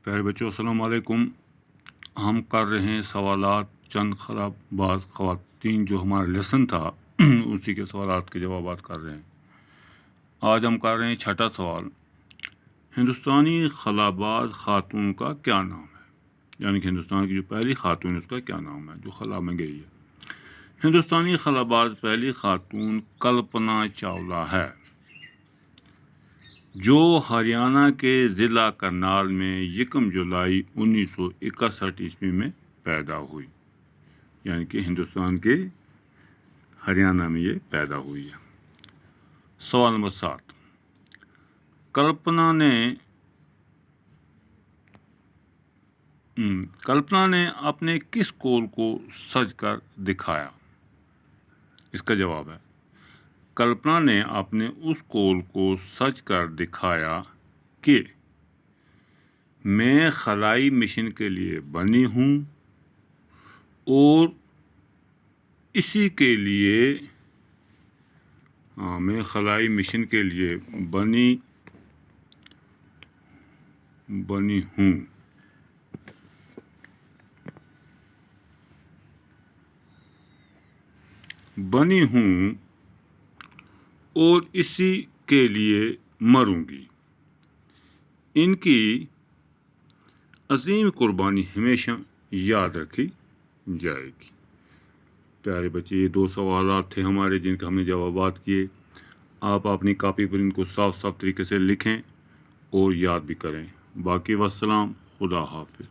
پیارے بچوں السلام علیکم. ہم کر رہے ہیں سوالات چند خراب بعض خواتین جو ہمارا لیسن تھا اسی کے سوالات کے جوابات کر رہے ہیں. آج ہم کر رہے ہیں چھٹا سوال. ہندوستانی خلاباز خاتون کا کیا نام ہے؟ یعنی کہ ہندوستان کی جو پہلی خاتون ہے اس کا کیا نام ہے جو خلا میں گئی ہے. ہندوستانی خلاباز پہلی خاتون کلپنا چاولہ ہے جو ہریانہ کے ضلع کرنال میں 1 جولائی 1961 میں پیدا ہوئی. یعنی کہ ہندوستان کے ہریانہ میں یہ پیدا ہوئی ہے. سوال نمبر 7. کلپنا نے اپنے کس قول کو سچ کر دکھایا؟ اس کا جواب ہے کلپنا نے اپنے اس قول کو سچ کر دکھایا کہ میں خلائی مشن کے لیے بنی ہوں اور اسی کے لیے میں خلائی مشن کے لیے بنی ہوں اور اسی کے لیے مروں گی. ان کی عظیم قربانی ہمیشہ یاد رکھی جائے گی. پیارے بچے یہ 2 سوالات تھے ہمارے جن کے ہم نے جوابات کیے. آپ اپنی کاپی پر ان کو صاف طریقے سے لکھیں اور یاد بھی کریں. باقی والسلام. خدا حافظ.